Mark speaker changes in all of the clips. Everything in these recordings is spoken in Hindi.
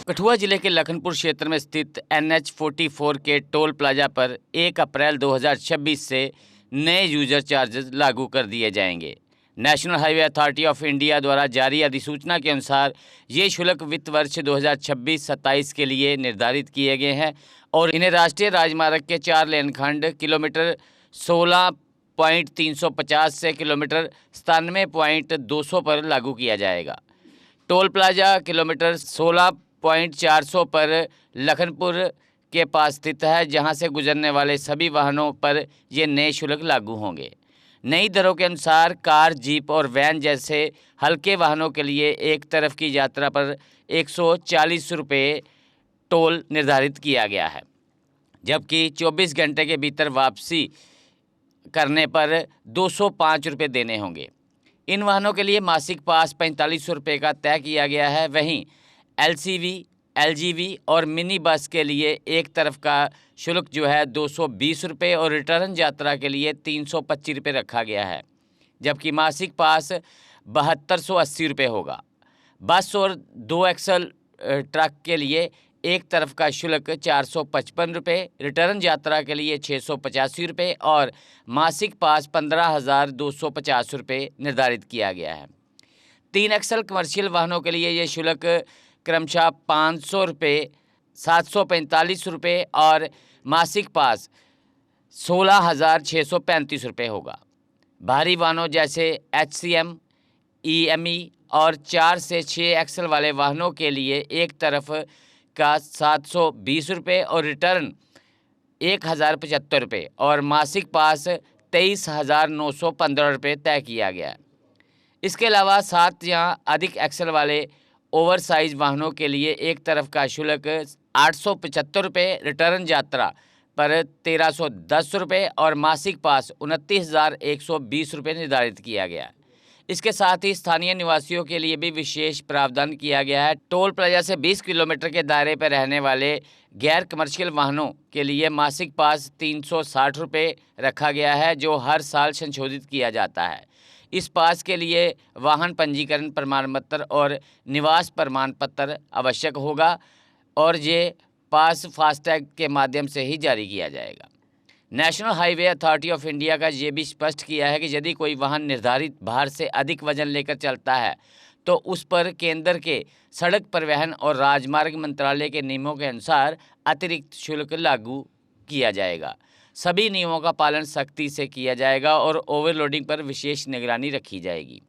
Speaker 1: कठुआ जिले के लखनपुर क्षेत्र में स्थित NH-44 के टोल प्लाजा पर 1 अप्रैल 2026 से नए यूजर चार्जेस लागू कर दिए जाएंगे। National highway authority of India द्वारा जारी अधिसूचना के अनुसार ये शुल्क वित्त वर्ष 2026-27 के लिए निर्धारित किए गए हैं और इन्हें राष्ट्रीय राजमार्ग के 4 लेन खंड किलोमीटर 16.350 से किलोमीटर 97.200 पर लागू किया जाएगा। टोल प्लाजा किलोमीटर 16.400 पर लखनपुर के पास स्थित है, जहां से गुजरने वाले सभी वाहनों पर ये नए शुल्क लागू होंगे। नई दरों के अनुसार कार, जीप और वैन जैसे हल्के वाहनों के लिए एक तरफ की यात्रा पर 140 रुपये टोल निर्धारित किया गया है, जबकि 24 घंटे के भीतर वापसी करने पर 205 रुपये देने होंगे। इन वाहनों के लिए मासिक पास 45 रुपये का तय किया गया है। वहीं LCV, LGV और मिनी बस के लिए एक तरफ का शुल्क जो है 220 रुपये और रिटर्न यात्रा के लिए 325 रुपये रखा गया है, जबकि मासिक पास 7280 रुपये होगा। बस और 2 एक्सल ट्रक के लिए एक तरफ का शुल्क 455 रुपये, रिटर्न यात्रा के लिए 685 रुपये और मासिक पास 15,250 रुपये निर्धारित किया गया है। 3 एक्सल कमर्शियल वाहनों के लिए ये शुल्क क्रमशः 500 रुपये, 745 रुपये और मासिक पास 16,635 रुपये होगा। भारी वाहनों जैसे HCM, EME और 4 से 6 एक्सल वाले वाहनों के लिए एक तरफ का 720 रुपये और रिटर्न 1,075 रुपये और मासिक पास 23,915 रुपये तय किया गया है। इसके अलावा 7 या अधिक एक्सल वाले ओवरसाइज वाहनों के लिए एक तरफ का शुल्क 875 रुपये, रिटर्न यात्रा पर 1,310 रुपये और मासिक पास 29,120 रुपये निर्धारित किया गया है। इसके साथ ही स्थानीय निवासियों के लिए भी विशेष प्रावधान किया गया है। टोल प्लाजा से 20 किलोमीटर के दायरे पर रहने वाले गैर कमर्शियल वाहनों के लिए मासिक पास 360 रुपये रखा गया है, जो हर साल संशोधित किया जाता है। इस पास के लिए वाहन पंजीकरण प्रमाण पत्र और निवास प्रमाण पत्र आवश्यक होगा और ये पास फास्टैग के माध्यम से ही जारी किया जाएगा। National highway authority of India का ये भी स्पष्ट किया है कि यदि कोई वाहन निर्धारित भार से अधिक वजन लेकर चलता है तो उस पर केंद्र के सड़क परिवहन और राजमार्ग मंत्रालय के नियमों के अनुसार अतिरिक्त शुल्क लागू किया जाएगा। सभी नियमों का पालन सख्ती से किया जाएगा और ओवरलोडिंग पर विशेष निगरानी रखी जाएगी।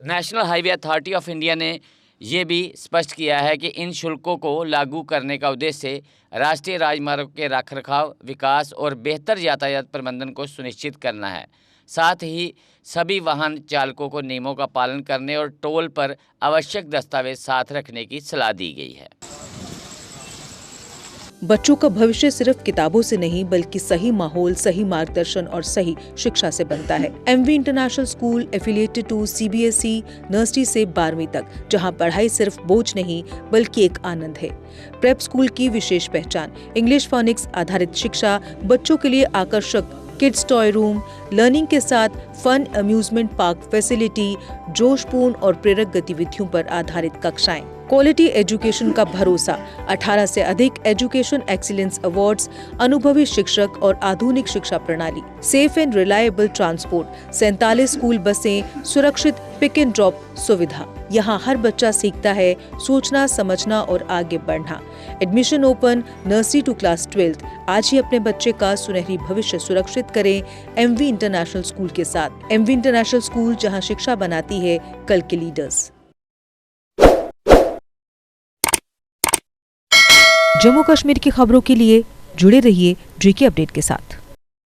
Speaker 1: National highway authority of India ने ये भी स्पष्ट किया है कि इन शुल्कों को लागू करने का उद्देश्य राष्ट्रीय राजमार्गों के रखरखाव, विकास और बेहतर यातायात प्रबंधन को सुनिश्चित करना है। साथ ही सभी वाहन चालकों को नियमों का पालन करने और टोल पर आवश्यक दस्तावेज साथ रखने की सलाह दी गई है।
Speaker 2: बच्चों का भविष्य सिर्फ किताबों से नहीं बल्कि सही माहौल, सही मार्गदर्शन और सही शिक्षा से बनता है। MV international school affiliated to CBSE nursery से 12वीं तक, जहां पढ़ाई सिर्फ बोझ नहीं बल्कि एक आनंद है। प्रेप स्कूल की विशेष पहचान इंग्लिश फोनिक्स आधारित शिक्षा, बच्चों के लिए आकर्षक किड्स टॉय रूम, लर्निंग के साथ फन अम्यूजमेंट पार्क फैसिलिटी, जोशपूर्ण और प्रेरक गतिविधियों पर आधारित कक्षाएं, क्वालिटी एजुकेशन का भरोसा, 18 से अधिक एजुकेशन एक्सीलेंस अवार्ड्स, अनुभवी शिक्षक और आधुनिक शिक्षा प्रणाली, safe and reliable transport, 47 school बसें, सुरक्षित पिक एंड ड्रॉप सुविधा। यहाँ हर बच्चा सीखता है सोचना, समझना और आगे बढ़ना। Admission open nursery to class 12। आज ही अपने बच्चे का सुनहरी भविष्य सुरक्षित करें MV इंटरनेशनल स्कूल के साथ। MV इंटरनेशनल स्कूल, जहाँ शिक्षा बनाती है कल के लीडर्स। जम्मू कश्मीर की खबरों के लिए जुड़े रहिए GK अपडेट के साथ।